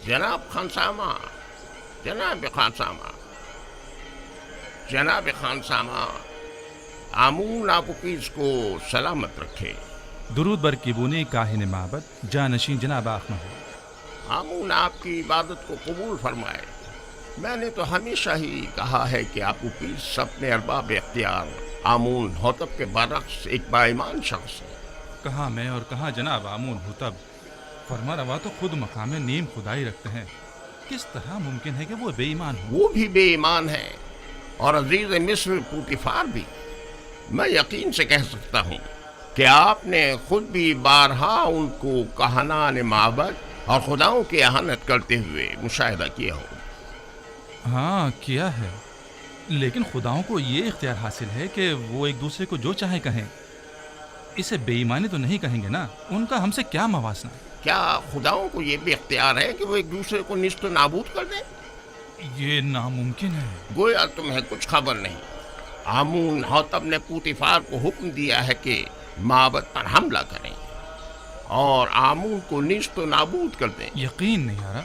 जनाब खानसामा, जनाब खानसामा, जनाब खानसामा, आमून आपुकीज को सलामत रखे। दुरूद बर किबूनी काहिन माबद जानशीं जनाब आखमा हो। आमून आपकी इबादत को कबूल फरमाए। मैंने तो हमेशा ही कहा है कि आपुकीज अपने अरबाब इख्तियार आमून होतब के बरक्स एक बाईमान शख्स है। कहाँ मैं और कहाँ जनाब आमून हुतब, फरमा रवा तो खुद मकाम नीम खुदाई रखते हैं। किस तरह मुमकिन है कि वो बेईमान हो? वो भी बेईमान है और अजीज मिस्र पूतिफार भी। मैं यकीन से कह सकता हूँ कि आपने खुद भी बारहा उनको कहानान माबद और खुदाओं की अहानत करते हुए मुशाहिदा किया हो। हाँ किया है, लेकिन खुदाओं को ये इख्तियार हासिल है कि वो एक दूसरे को जो चाहे कहें। इसे बेईमानी तो नहीं कहेंगे ना? उनका हमसे क्या मवासना? क्या खुदाओं को ये भी इख्तियार है कि वो एक दूसरे को निस्त नाबूद कर दें? ये नामुमकिन है। गोया तुम्हें कुछ खबर नहीं। आमून होतब ने पूतिफार को हुक्म दिया है कि माबद पर हमला करें और आमून को निस्त नाबूद कर दें। यकीन नहीं आ रहा,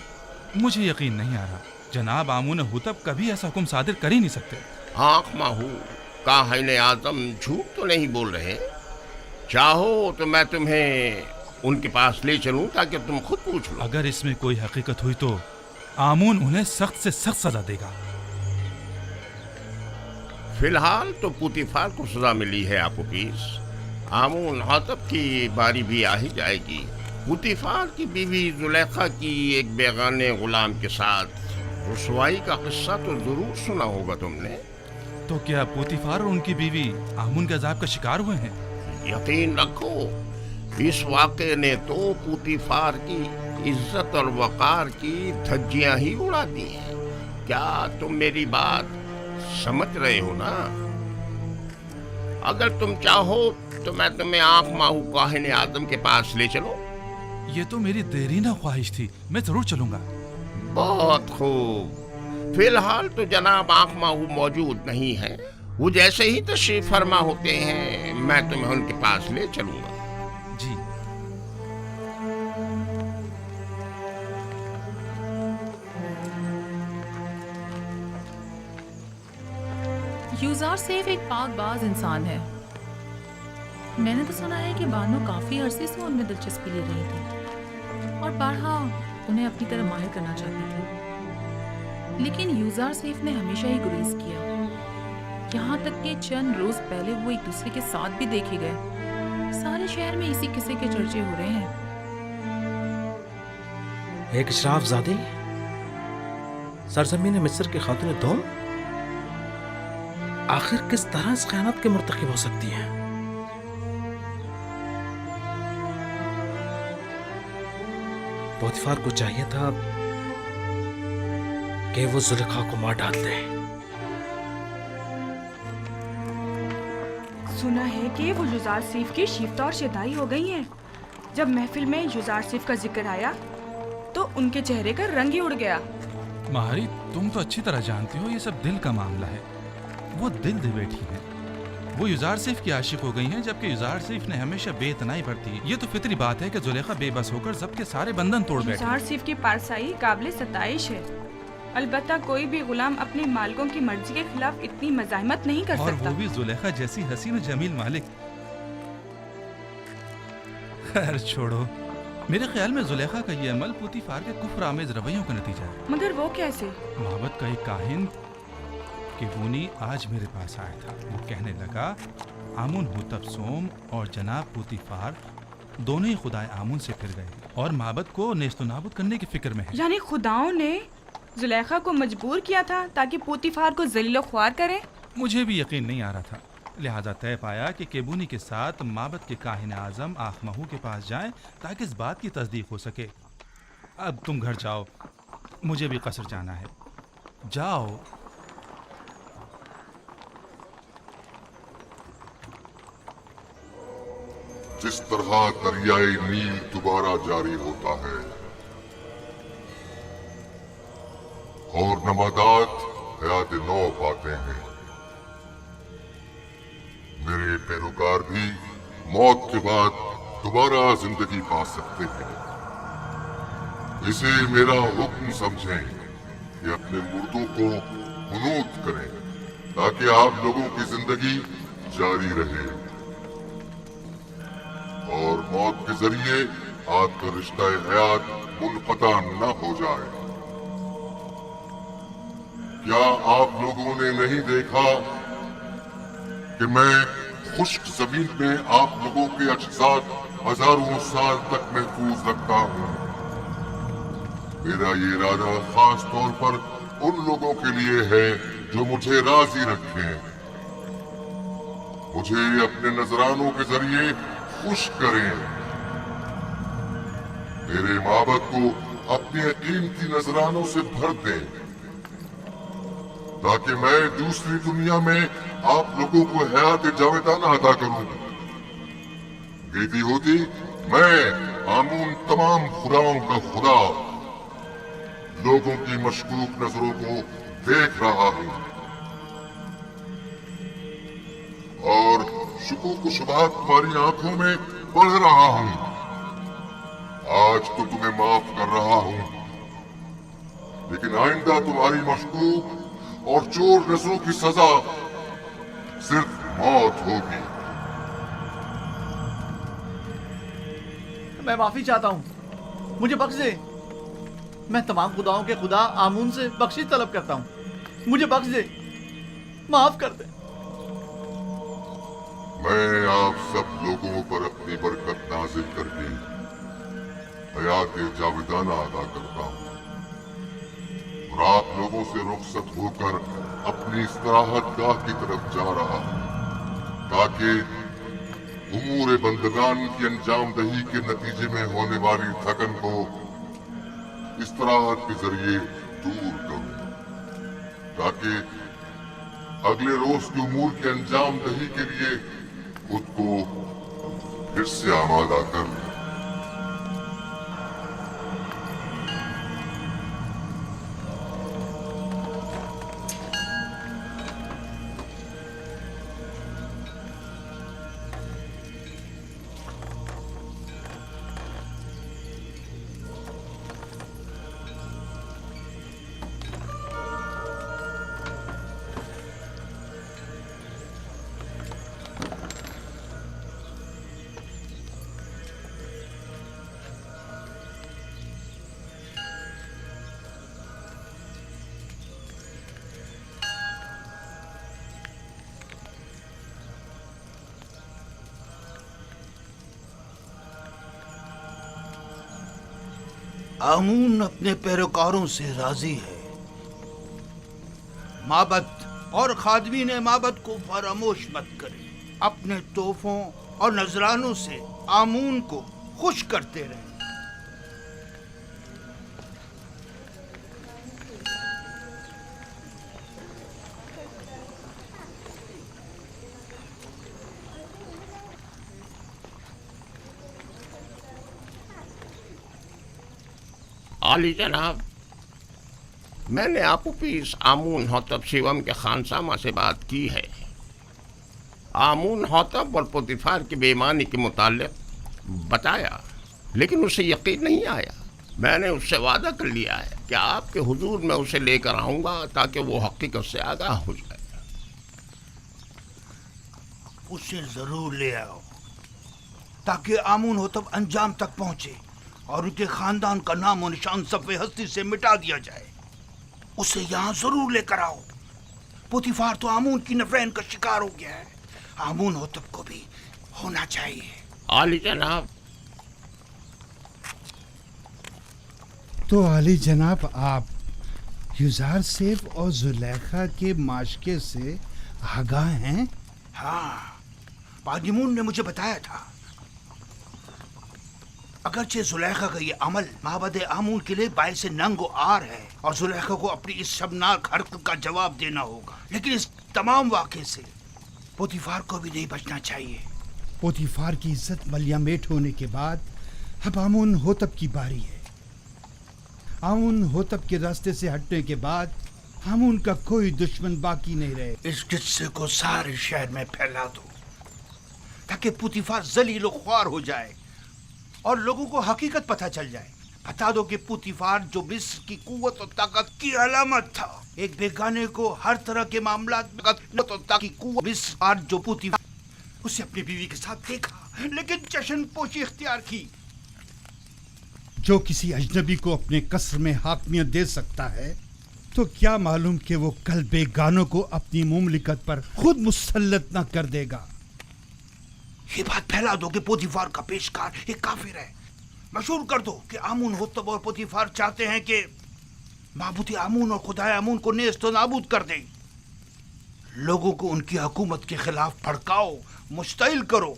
मुझे यकीन नहीं आ रहा। जनाब आमून हुतब कभी ऐसा हुक्म सादिर कर ही नहीं सकते। आँख माहू काहिन आजम झूठ तो नहीं बोल रहे। चाहो तो मैं तुम्हें उनके पास ले चलूं ताकि तुम खुद पूछ लो। अगर इसमें कोई हकीकत हुई तो आमून उन्हें सख्त से सख्त सजा देगा। फिलहाल तो पूतिफार को सजा मिली है आपुकीस। आमून होतब की बारी भी आ ही जाएगी। पूतिफार की बीवी जुलेखा की एक बेगाने गुलाम के साथ रुसवाई का किस्सा तो जरूर सुना होगा तुमने। तो क्या पूतिफार और उनकी बीवी आमून के अजाब का शिकार हुए हैं? यकीन रखो, इस वाक़े ने तो पूतिफार की इज्जत और वक़ार की धज्जियां ही उड़ा दी हैं। क्या तुम मेरी बात समझ रहे हो ना? अगर तुम चाहो तो मैं तुम्हें आँख माहू काहिन आदम के पास ले चलो। ये तो मेरी देरीना ख्वाहिश थी, मैं जरूर चलूंगा। बहुत खूब। फिलहाल तो जनाब आँख माहू मौजूद नहीं है। वो जैसे ही तशरीफ फरमा होते हैं मैं तुम्हें उनके पास ले चलूंगा। जी। यूज़ार सैफ एक पाकबाज इंसान है। मैंने तो सुना है कि बानो काफी अरसे से उनमें दिलचस्पी ले रही थी और बारहा उन्हें अपनी तरह माहिर करना चाहती थी, लेकिन यूज़ार सैफ ने हमेशा ही गुरेज किया। यहाँ तक कि चंद रोज पहले वो एक दूसरे के साथ भी देखे गए। सारे शहर में इसी किस्से के चर्चे हो रहे हैं। एक इशराफजादी सरजमीन मिस्र की खातून दोम आखिर किस तरह इस खयानत के मुर्तकिब हो सकती है? पोतीफार को चाहिए था कि वो जुलेखा को मार डाल दे। सुना है कि वो युजार सैफ की शिफ्ता और शदाई हो गई हैं। जब महफिल में युजार सैफ का जिक्र आया तो उनके चेहरे का रंग ही उड़ गया। माहरी, तुम तो अच्छी तरह जानती हो ये सब दिल का मामला है। वो दिल दे बैठी है। वो युजार सैफ की आशिक हो गई हैं, जबकि युजार सैफ ने हमेशा बेइतनाई बरती है। ये तो फितरी बात है कि जुलेखा बेबस होकर जब्त के सारे बंधन तोड़ बैठी। युजार सैफ की पारसाई काबिल सताइश है। अलबत्ता कोई भी गुलाम अपने मालिकों की मर्जी के खिलाफ इतनी मज़ाहमत नहीं कर और सकता। वो भी जुलेखा जैसी हसीन और जमील मालिक। खैर छोड़ो, मेरे ख्याल में जुलेखा का ये अमल पूतीफार के कुफ्र आमेज रवैयों का नतीजा है। मगर वो कैसे? मोहब्बत का एक काहिन किबूनी आज मेरे पास आया था। वो कहने लगा आमून हुतब सोम और जनाब पूतीफार दोनों ही खुदाए आमून से फिर गए और माबद को नेस्तो नाबूद करने की फिक्र में है। यानी खुदाओं ने जुलेखा को मजबूर किया था ताकि पोतीफार को जलीलो ख्वार करें। मुझे भी यकीन नहीं आ रहा था, लिहाजा तय पाया कि केबूनी के साथ माबद के काहिन आजम आखमहू के पास जाएं ताकि इस बात की तस्दीक हो सके। अब तुम घर जाओ, मुझे भी कसर जाना है। जाओ। जिस तरह दरियाए नील दोबारा जारी होता है और नबातात हयात नौ पाते हैं, मेरे पैरोकार भी मौत के बाद दोबारा जिंदगी पा सकते हैं। इसे मेरा हुक्म समझें कि अपने मुर्दों को हुनूत करें ताकि आप लोगों की जिंदगी जारी रहे और मौत के जरिए आपका रिश्ता हयात मुनक़ता न हो जाए। क्या आप लोगों ने नहीं देखा कि मैं खुश्क जमीन में आप लोगों के अज्साद हजारों साल तक महफूज रखता हूँ। मेरा ये इरादा खास तौर पर उन लोगों के लिए है जो मुझे राजी रखें। मुझे अपने नजरानों के जरिए खुश करें। मेरे माबद को अपने कीमती नजरानों से भर दें ताकि मैं दूसरी दुनिया में आप लोगों को हयात जावेदाना अता करूं। कहती होती मैं आमून तमाम खुदाओं का खुदा लोगों की मशकूक नजरों को देख रहा हूं और शुकूक शुबहात तुम्हारी आंखों में पढ़ रहा हूं। आज तो तुम्हें माफ कर रहा हूं लेकिन आइंदा तुम्हारी मशकूक और चोर नजरों की सजा सिर्फ मौत होगी। मैं माफी चाहता हूँ, मुझे बख्श दे। मैं तमाम खुदाओं के खुदा आमून से बख्शिश तलब करता हूँ, मुझे बख्श दे, माफ कर दे। मैं आप सब लोगों पर अपनी बरकत नाजिल करके हयात जावेदाना अदा करता हूँ और आप लोगों से रुखसत होकर अपनी इस्तराहत गाह की तरफ जा रहा हूँ ताकि उमूर बंदगान की अंजाम दही के नतीजे में होने वाली थकन को इस्तराहत के जरिए दूर करूं ताकि अगले रोज के उमूर के अंजाम दही के लिए खुद को फिर से आमादा कर लूं। आमून अपने पैरोकारों से राजी है। माबद और खादमीन माबद को फरामोश मत करें। अपने तोहफों और नजरानों से आमून को खुश करते रहें। आली जनाब, मैंने आपूपीस आमून होतब शिवम के खानसामा से बात की है। आमून होतब और पोतीफार की बेईमानी के मुताल्लिक बताया लेकिन उसे यकीन नहीं आया। मैंने उससे वादा कर लिया है कि आपके हुजूर में उसे लेकर आऊँगा ताकि वो हकीकत से आगाह हो जाए। उसे जरूर ले आओ ताकि आमून होतब अंजाम तक पहुंचे और उनके खानदान का नाम और निशान सफ़े हस्ती से मिटा दिया जाए। उसे यहाँ जरूर लेकर आओ। पोतीफार तो आमून की नफरत का शिकार हो गया है, आमून होतब को भी होना चाहिए। आली जनाब। तो आली जनाब, आप युजार सेफ और जुलेखा के माशके से आगाह हैं? हाँ, पादिमून ने मुझे बताया था। अगरचे जुलेखा का ये अमल माबद आमून के लिए बाइस नंग आर है और जुलेखा को अपनी इस शर्मनाक हरकत का जवाब देना होगा, लेकिन इस तमाम वाक़े से पोतीफार को भी नहीं बचना चाहिए। पोतीफार की इज्जत मलियामेट होने के बाद अब आमून होतब की बारी है। आमून होतब के रास्ते से हटने के बाद आमून का कोई दुश्मन बाकी नहीं रहे। इस किस्से को सारे शहर में फैला दो ताकि पोतीफार जलील ख्वार हो जाए और लोगों को हकीकत पता चल जाए। बता दो कि पुतीफार जो मिस्र की कुव्वत और ताकत की अलामत था, एक बेगाने को हर तरह के मामलात में ताकत की कुव्वत, मिस्र जो पुतीफार उसे अपनी बीवी के साथ देखा लेकिन जश्न पोशी इख्तियार की। जो किसी अजनबी को अपने कसर में हाकमियत दे सकता है, तो क्या मालूम कि वो कल बेगानों को अपनी मुमलिकत पर खुद मुसल्लत न कर देगा। ये बात फैला दो कि पोतीफार का पेशकार एक काफिर है। मशहूर कर दो कि आमून होतब और पोतीफार चाहते हैं कि माबूद आमून और खुदाए आमून को नेस्त नाबूद कर दें। लोगों को उनकी हुकूमत के खिलाफ भड़काओ, मुश्तइल करो।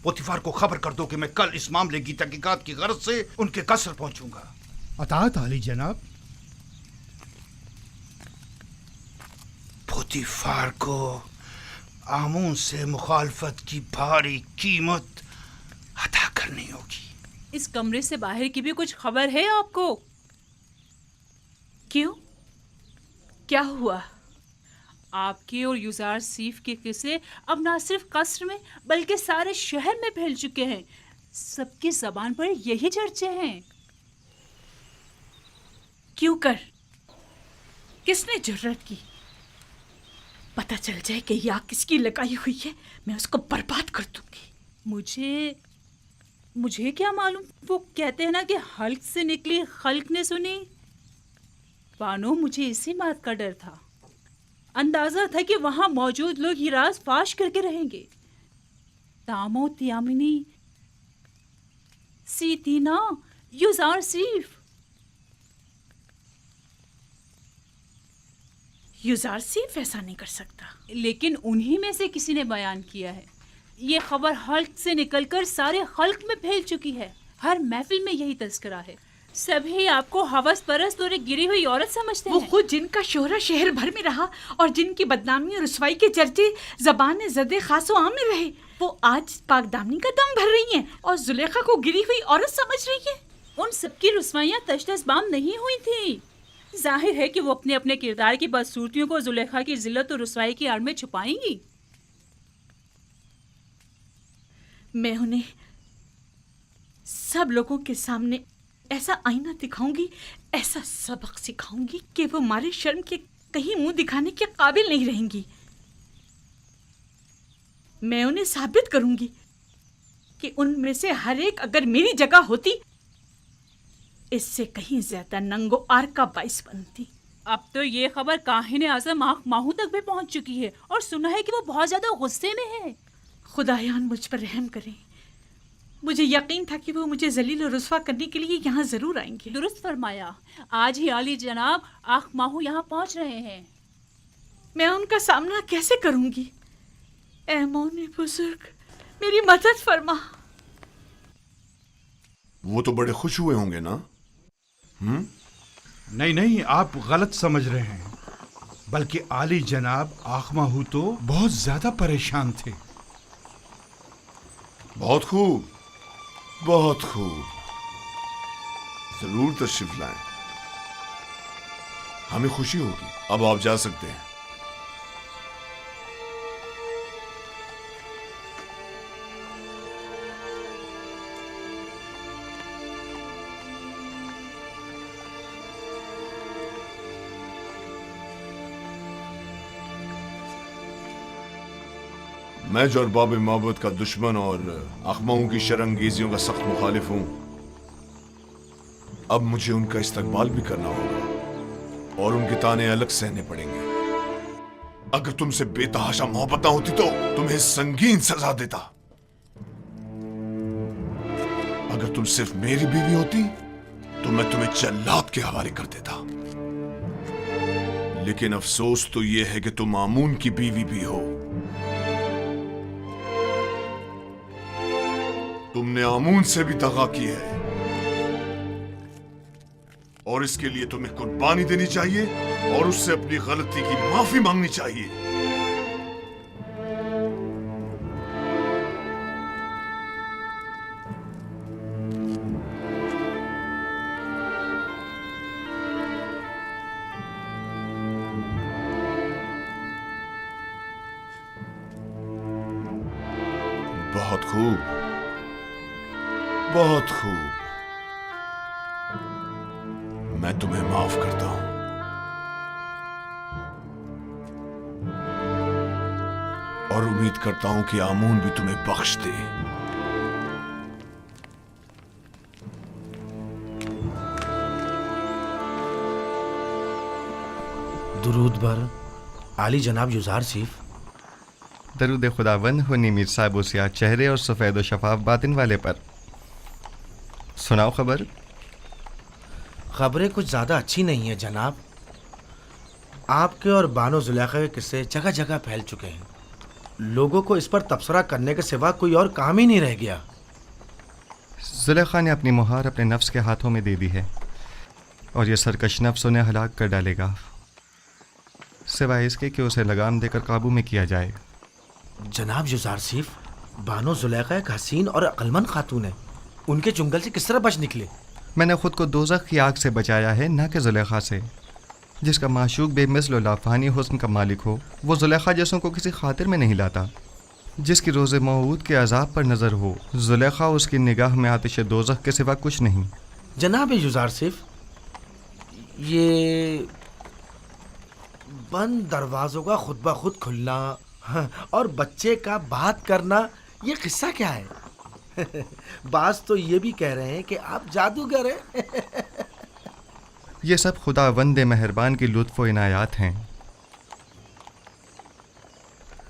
पोतीफार को खबर कर दो कि मैं कल इस मामले की तहकीकात की गर्ज से उनके कसर पहुंचूंगा। अतात आली जनाब। पोतीफार को आमून से मुखालफत की भारी कीमत अदा करनी होगी। इस कमरे से बाहर की भी कुछ खबर है आपको? क्यों, क्या हुआ? आपके और युजार सीफ के किस्से अब ना सिर्फ कसर में बल्कि सारे शहर में फैल चुके हैं। सबकी जबान पर यही चर्चे हैं। क्यों कर? किसने जुर्रत की? पता चल जाए कि ये आग किसकी लगाई हुई है, मैं उसको बर्बाद कर दूंगी। मुझे क्या मालूम? वो कहते हैं ना कि हल्क से निकली खल्क ने सुनी। बानो, मुझे इसी बात का डर था। अंदाजा था कि वहां मौजूद लोग ये राज फाश करके रहेंगे। तामो तियामिनी सीतीना युजार सीफ। युजार सीफ ऐसा नहीं कर सकता। लेकिन उन्हीं में से किसी ने बयान किया है। ये खबर हल्क से निकलकर सारे खल्क में फैल चुकी है। हर महफिल में यही तस्करा है। सभी आपको हवस परस्त और एक गिरी हुई औरत समझते हैं। वो खुद जिनका शोहरा शहर भर में रहा और जिनकी बदनामी और रुसवाई के चर्चे ज़बान ज़दे खासो आम में रहे, वो आज पाकदामनी का दम भर रही हैं और जुलेखा को गिरी हुई औरत समझ रही है। उन सबकी रुसवाइयाँ तशतशबाम नहीं हुई थी। जाहिर है कि वो अपने अपने किरदार की बदसूरतियों को जुलेखा की जिल्लत और रुसवाई की आड़ में छुपाएंगी। मैं उन्हें सब लोगों के सामने ऐसा आईना दिखाऊंगी, ऐसा सबक सिखाऊंगी कि वो मारे शर्म के कहीं मुंह दिखाने के काबिल नहीं रहेंगी। मैं उन्हें साबित करूंगी कि उनमें से हर एक अगर मेरी जगह होती, इससे कहीं ज्यादा नंगो आर का बाइस बनती। अब तो ये खबर काहिन आज़म आँख माहू तक भी पहुंच चुकी है और सुना है कि वो बहुत ज्यादा गुस्से में है। खुदायान मुझ पर रहम करें। मुझे यकीन था कि वो मुझे जलील और रुस्वा करने के लिए यहाँ जरूर आएंगे। दुरुस्त फरमाया। आज ही आली जनाब आँख माहू यहाँ पहुँच रहे हैं। मैं उनका सामना कैसे करूंगी? ऐ मौने बुजुर्ग, मेरी मदद फरमा। वो तो बड़े खुश हुए होंगे ना? नहीं नहीं, आप गलत समझ रहे हैं। बल्कि आली जनाब आखमाहू तो बहुत ज्यादा परेशान थे। बहुत खूब, बहुत खूब। जरूर तशरीफ लाएं, हमें खुशी होगी। अब आप जा सकते हैं। मैं जो अरबाब माबूद का दुश्मन और अखमाओं की शरंगेजियों का सख्त मुखालिफ हूं, अब मुझे उनका इस्तकबाल भी करना होगा और उनके ताने अलग सहने पड़ेंगे। अगर तुमसे बेतहाशा मोहब्बत होती तो तुम्हें संगीन सजा देता। अगर तुम सिर्फ मेरी बीवी होती तो मैं तुम्हें जल्लाद के हवाले कर देता। लेकिन अफसोस तो यह है कि तुम आमून की बीवी भी हो। तुमने आमून से भी दगा की है और इसके लिए तुम्हें कुर्बानी देनी चाहिए और उससे अपनी गलती की माफी मांगनी चाहिए। बहुत खूब, बहुत खूब। मैं तुम्हें माफ करता हूं। और उम्मीद करता हूं कि आमून भी तुम्हें बख्श दे। दुरूद बर आली जनाब युजार सीफ। दरूद खुदावंद हो मीर साहब सियाह चेहरे और सफ़ेद व शफाफ बातिन वाले पर। सुनाओ खबर। खबरें कुछ ज़्यादा अच्छी नहीं है जनाब। आपके और बानो जुलेखा के किस्से जगह जगह फैल चुके हैं। लोगों को इस पर तबसरा करने के सिवा कोई और काम ही नहीं रह गया। जुलेखा ने अपनी मुहार अपने नफ्स के हाथों में दे दी है और ये सरकश नफ्स उन्हें हलाक कर डालेगा, सिवाय इसके कि उसे लगाम देकर काबू में किया जाए। जनाब युजार सीफ, बानो जुलेखा एक हसीन और अक्लमंद खातून है। उनके चुंगल से किस तरह बच निकले? मैंने खुद को दोज़ख की आग से बचाया है, ना कि जुलेखा से। जिसका माशूक बेमिसल लाफानी हुस्न का मालिक हो, वो जुलेखा जैसों को किसी खातिर में नहीं लाता। जिसकी रोज़े मऊद के अजाब पर नज़र हो, जुलेखा उसकी निगाह में आतिश दोज़ख के सिवा कुछ नहीं। जनाब युजार सीफ, ये बंद दरवाज़ों का खुद ब खुद खुलना और बच्चे का बात करना, ये किस्सा क्या है? बास तो ये भी कह रहे हैं कि आप जादूगर हैं। ये सब खुदावंद मेहरबान की लुत्फ़ व इनायात हैं।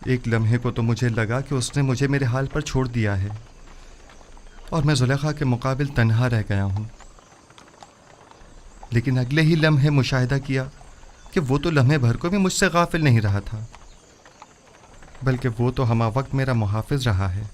एक लम्हे को तो मुझे लगा कि उसने मुझे मेरे हाल पर छोड़ दिया है और मैं जुलेखा के मुकाबिल तन्हा रह गया हूँ। लेकिन अगले ही लम्हे मुशाहिदा किया कि वो तो लम्हे भर को भी मुझसे गाफिल नहीं रहा था, बल्कि वो तो हमा वक्त मेरा मुहाफिज रहा है।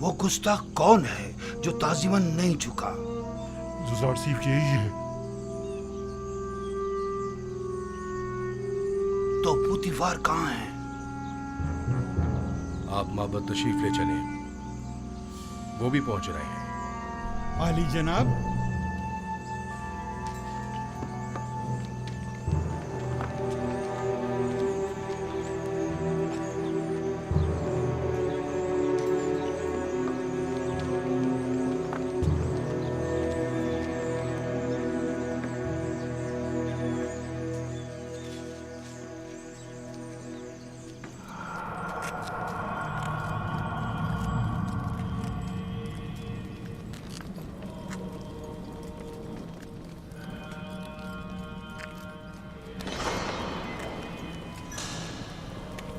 वो गुस्ताख कौन है जो ताजिमन नहीं झुका? जुजार सीफ यही है। तो पुतिफार कहाँ है? आप माबद तशरीफ ले चले, वो भी पहुंच रहे हैं। आली जनाब,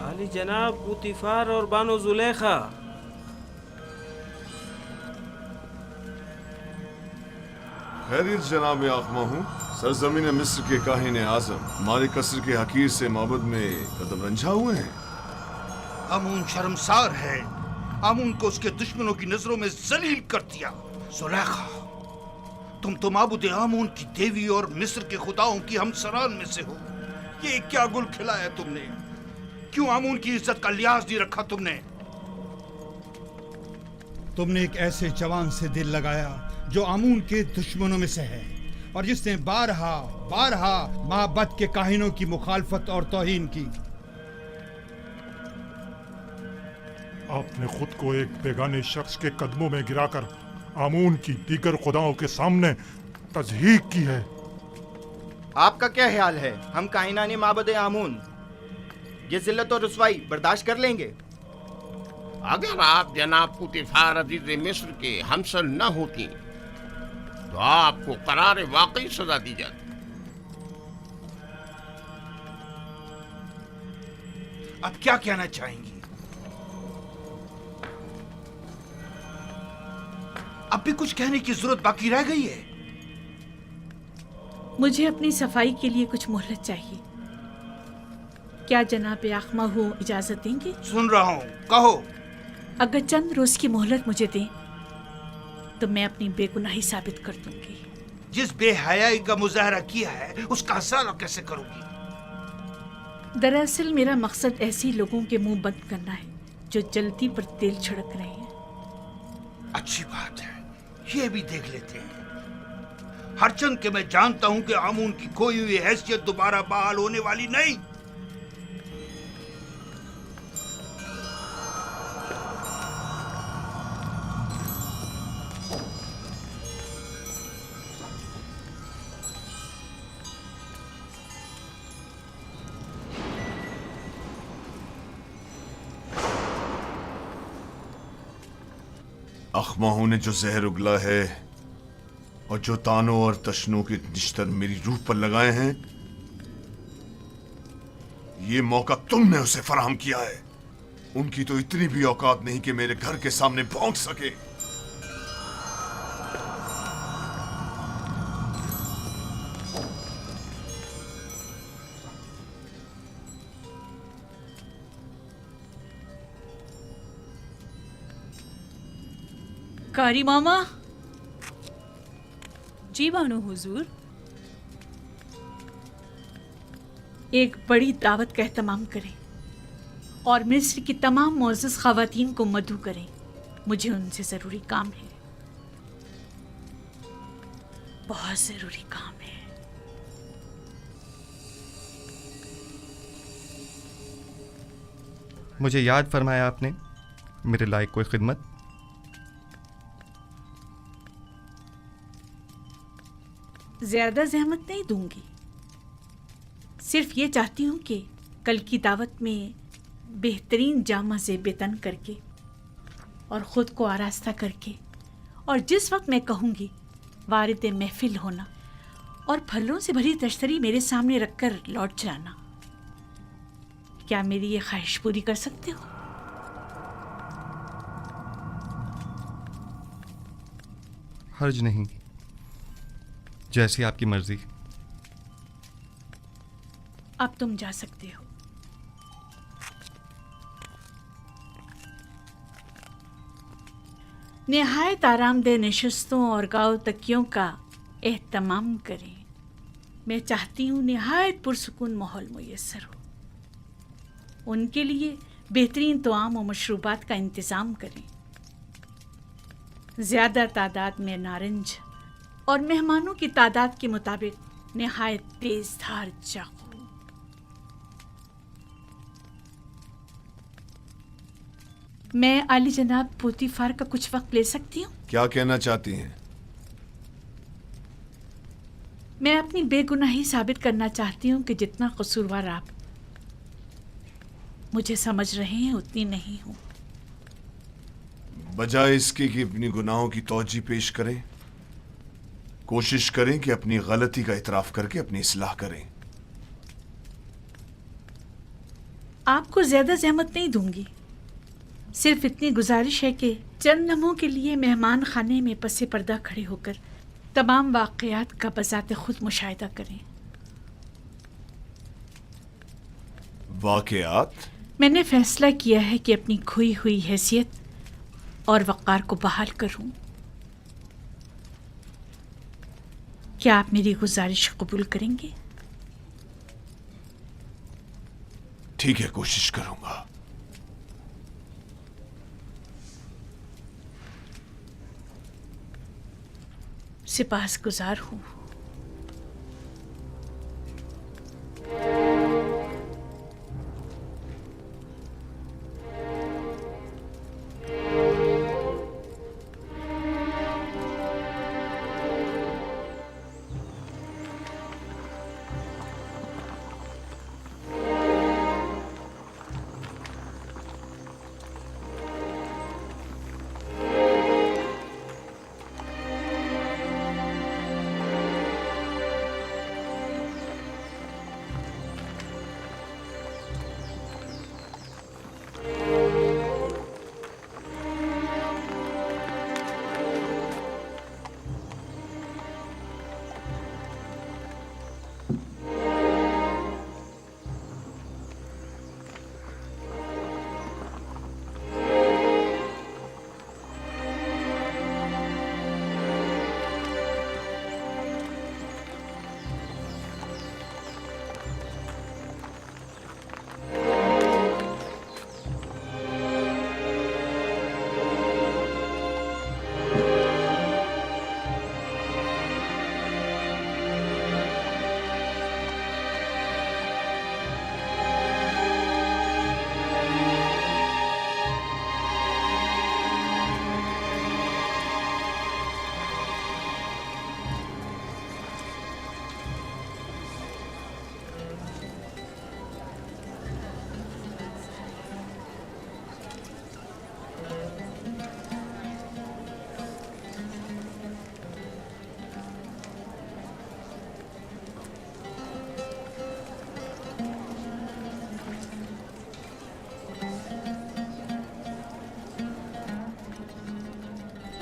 आली जनाब, पुतिफार और बानो जुलेखा। खैरियत जनाब आखमा हूँ। सरजमीन मिस्र के काहिन आजम मालिक कसर के हकीर से माबद में कदम रंझा हुए हैं। आमून शर्मसार है। आमून को उसके दुश्मनों की नजरों में जलील कर दिया। जुलेखा, तुम तो माबूद आमून की देवी और मिस्र के खुदाओं की हमसरान में से हो। ये क्या गुल खिलाया तुमने? क्यों आमून की इज्जत का लिहाज नहीं रखा तुमने? تم نے ایک ایسے جوان سے دل لگایا جو آمون کے دشمنوں میں سے ہے اور جس نے بارہا محبت کے کاہنوں کی مخالفت اور توہین کی. آپ نے خود کو ایک بیگانے شخص کے قدموں میں گرا کر آمون کی دیگر خداؤں کے سامنے تضحیق کی ہے. آپ کا کیا خیال ہے؟ ہم کائنانی معبد آمون یہ ذلت اور رسوائی برداشت کر لیں گے؟ اگر آپ جناب پوتیفار عزیز مصر کے ہمسر نہ ہوتی تو آپ کو قرار واقعی سزا دی جاتی. اب کیا کہنا چاہیں گی؟ اب بھی کچھ کہنے کی ضرورت باقی رہ گئی ہے؟ مجھے اپنی صفائی کے لیے کچھ مہلت چاہیے. کیا جناب آخما ہو اجازت دیں گے؟ سن رہا ہوں، کہو. اگر چند روز کی مہلت مجھے دیں تو میں اپنی بے گناہی ثابت کر دوں گی. جس بے حیائی کا مظاہرہ کیا ہے اس کا ازالہ کیسے کروں گی؟ دراصل میرا مقصد ایسے لوگوں کے منہ بند کرنا ہے جو جلدی پر تیل چھڑک رہے ہیں. اچھی بات ہے، یہ بھی دیکھ لیتے ہیں. ہرچند کہ میں جانتا ہوں کہ آمون کی کھوئی ہوئی حیثیت دوبارہ بحال ہونے والی نہیں. اخماہوں نے جو زہر اگلا ہے اور جو تانوں اور تشنوں کے نشتر میری روح پر لگائے ہیں، یہ موقع تم نے اسے فراہم کیا ہے. ان کی تو اتنی بھی اوقات نہیں کہ میرے گھر کے سامنے بھونک سکے. کاری ماما. جی بانو حضور. ایک بڑی دعوت کا اہتمام کریں اور مصر کی تمام معزز خواتین کو مدعو کریں. مجھے ان سے ضروری کام ہے، بہت ضروری کام ہے. مجھے یاد فرمایا آپ نے میرے لائق کوئی خدمت؟ زیادہ زحمت نہیں دوں گی. صرف یہ چاہتی ہوں کہ کل کی دعوت میں بہترین جامہ زیب تن کر کے اور خود کو آراستہ کر کے اور جس وقت میں کہوں گی وارد محفل ہونا اور پھلوں سے بھری تشتری میرے سامنے رکھ کر لوٹ جانا. کیا میری یہ خواہش پوری کر سکتے ہو؟ حرج نہیں، جیسی آپ کی مرضی. اب تم جا سکتے ہو. نہایت آرام دہ نشستوں اور گاؤ تکیوں کا اہتمام کریں. میں چاہتی ہوں نہایت پرسکون ماحول میسر ہو. ان کے لیے بہترین طعام و مشروبات کا انتظام کریں. زیادہ تعداد میں نارنج اور مہمانوں کی تعداد کے مطابق نہایت تیز دھار چاقو. میں عالی جناب پوتیفار کا کچھ وقت لے سکتی ہوں؟ کیا کہنا چاہتی ہیں؟ میں اپنی بے گناہی ثابت کرنا چاہتی ہوں کہ جتنا قصوروار آپ مجھے سمجھ رہے ہیں اتنی نہیں ہوں. بجائے اس کے کہ اپنی گناہوں کی توجہ پیش کریں، کوشش کریں کہ اپنی غلطی کا اعتراف کر کے اپنی اصلاح کریں. آپ کو زیادہ زحمت نہیں دوں گی. صرف اتنی گزارش ہے کہ چند لمحوں کے لیے مہمان خانے میں پس پردہ کھڑے ہو کر تمام واقعات کا بذات خود مشاہدہ کریں. واقعات؟ میں نے فیصلہ کیا ہے کہ اپنی کھوئی ہوئی حیثیت اور وقار کو بحال کروں. کیا آپ میری گزارش قبول کریں گے؟ ٹھیک ہے، کوشش کروں گا. सिपासगुजार हूँ।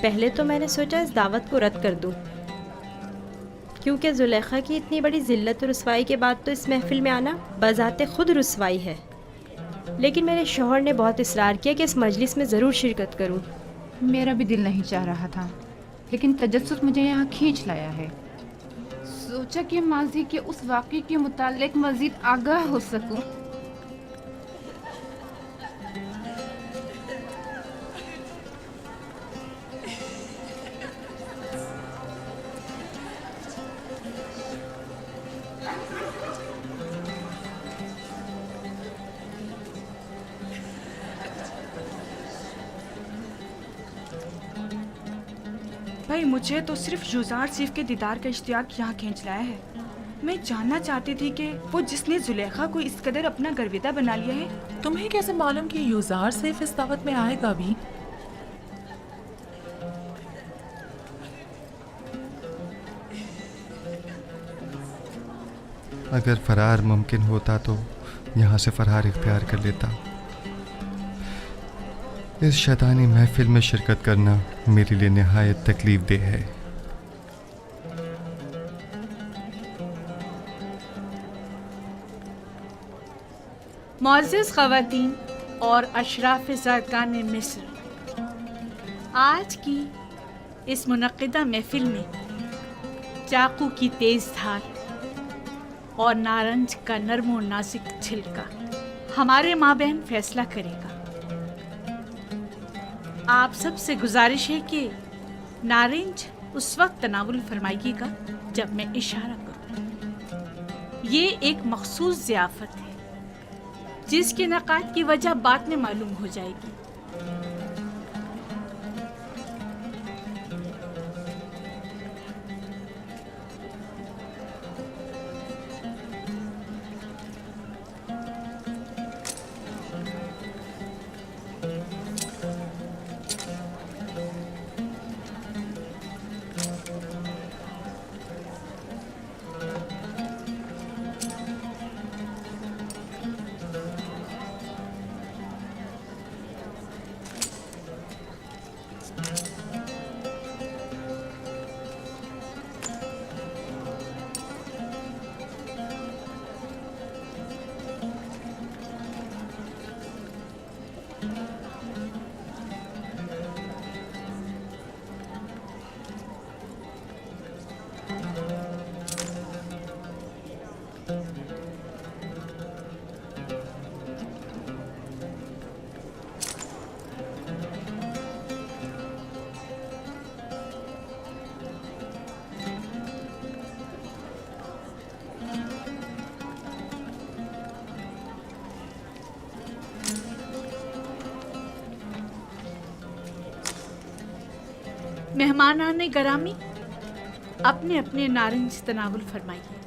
پہلے تو میں نے سوچا اس دعوت کو رد کر دوں، کیونکہ زلیخا کی اتنی بڑی ذلت و رسوائی کے بعد تو اس محفل میں آنا بذات خود رسوائی ہے، لیکن میرے شوہر نے بہت اصرار کیا کہ اس مجلس میں ضرور شرکت کروں۔ میرا بھی دل نہیں چاہ رہا تھا، لیکن تجسس مجھے یہاں کھینچ لایا ہے۔ سوچا کہ ماضی کے اس واقعے کے متعلق مزید آگاہ ہو سکوں۔ بھائی مجھے تو صرف یوزار سیف کے دیدار کا اشتیاق یہاں کھینچ لایا ہے۔ میں جاننا چاہتی تھی کہ وہ جس نے زلیخا کو اس قدر اپنا گرویدہ بنا لیا ہے، تمہیں کیسے معلوم کہ یوزار سیف اس دعوت میں آئے گا بھی؟ اگر فرار ممکن ہوتا تو یہاں سے فرار اختیار کر لیتا۔ اس شیطانی محفل میں شرکت کرنا میرے لیے نہایت تکلیف دہ ہے۔ معزز خواتین اور اشراف زادگان مصر، آج کی اس منعقدہ محفل میں چاقو کی تیز دھار اور نارنج کا نرم و نازک چھلکا ہمارے مابین فیصلہ کرے گا۔ آپ سب سے گزارش ہے کہ نارنج اس وقت تناول فرمائیے گا جب میں اشارہ کروں۔ یہ ایک مخصوص ضیافت ہے جس کے انعقاد کی وجہ بعد میں معلوم ہو جائے گی۔ मेहमानाने गरामी, अपने अपने नारंज तनावुल फरमाइए।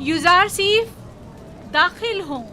युजार सीफ दाखिल हों।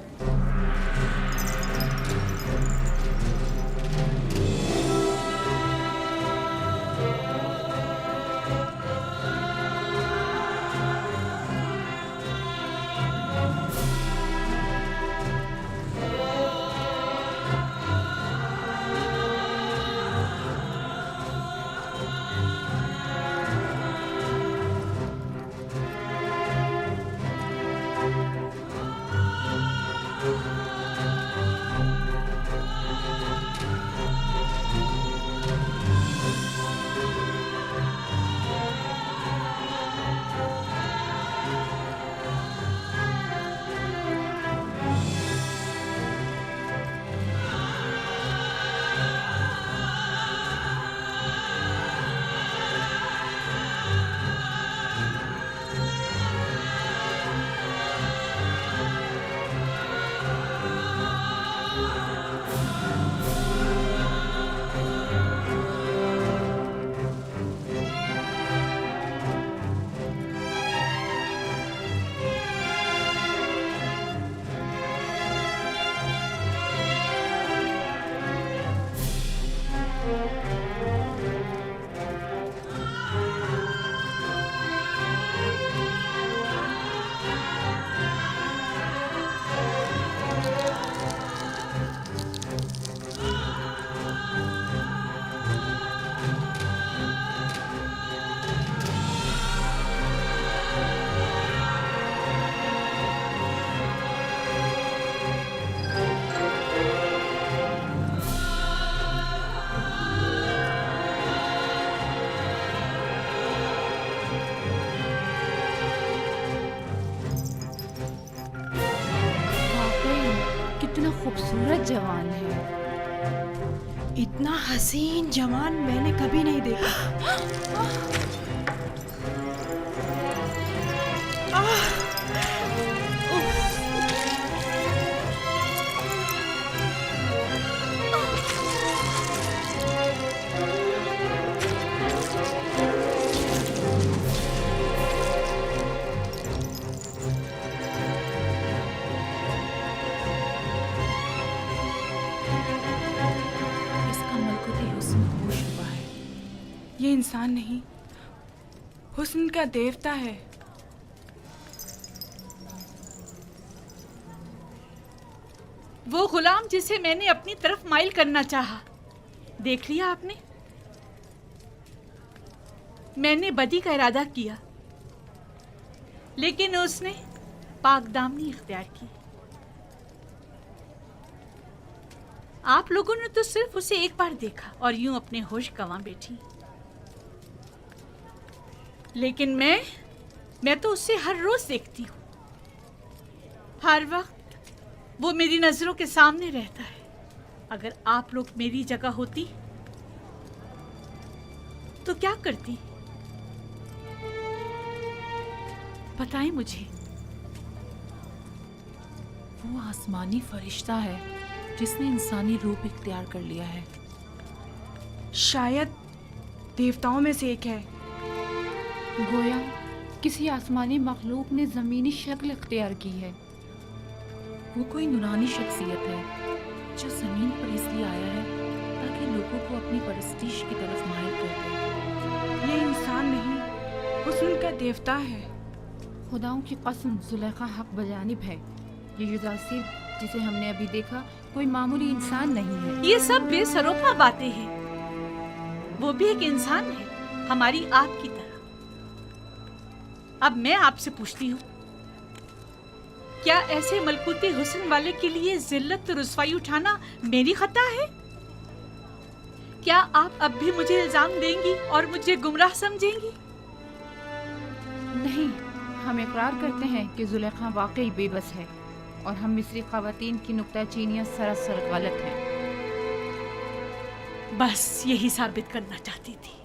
कितना खूबसूरत जवान है। इतना हसीन जवान मैंने कभी नहीं देखा। ये इंसान नहीं, हुस्न का देवता है। वो गुलाम जिसे मैंने अपनी तरफ माइल करना चाहा, देख लिया आपने? मैंने बदी का इरादा किया, लेकिन उसने पाकदामनी इख्तियार की। आप लोगों ने तो सिर्फ उसे एक बार देखा और यूं अपने होश गंवा बैठी, लेकिन मैं तो उसे हर रोज देखती हूँ। हर वक्त वो मेरी नजरों के सामने रहता है। अगर आप लोग मेरी जगह होती तो क्या करती, बताएं मुझे। वो आसमानी फरिश्ता है जिसने इंसानी रूप इख्तियार कर लिया है। शायद देवताओं में से एक है। गोया किसी आसमानी मखलूक ने ज़मीनी शक्ल इख्तियार की है। वो कोई नूरानी शख्सियत है जो ज़मीन पर इसलिए आया है ताकि लोगों को अपनी परस्तिश की तरफ माहिर कर दे। ये इंसान नहीं, हुस्न का देवता है। खुदाओं की कसम, जुलेखा हक बजानिब है। ये युदासिर जिसे हमने अभी देखा कोई मामूली इंसान नहीं है। ये सब बेसरोपा बातें हैं। वो भी एक इंसान है, हमारी आपकी तरह। अब मैं आपसे पूछती हूँ, क्या ऐसे मलकूती हुस्न वाले के लिए जिल्लत और रुसवाई उठाना मेरी खता है? क्या आप अब भी मुझे इल्जाम देंगी और मुझे गुमराह समझेंगी? नहीं, हम इकरार करते हैं कि जुलेखा वाकई बेबस है और हम मिस्री ख़वातीन की नुक्ताचीनियाँ सरासर गलत हैं। बस यही साबित करना चाहती थी।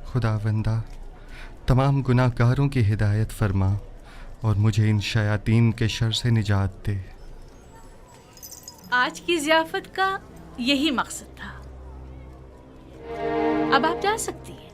खुदावंदा, तमाम गुनाहगारों की हिदायत फरमा और मुझे इन शयातीन के शर से निजात दे। आज की ज़ियाफ़त का यही मकसद था। अब आप जा सकती हैं।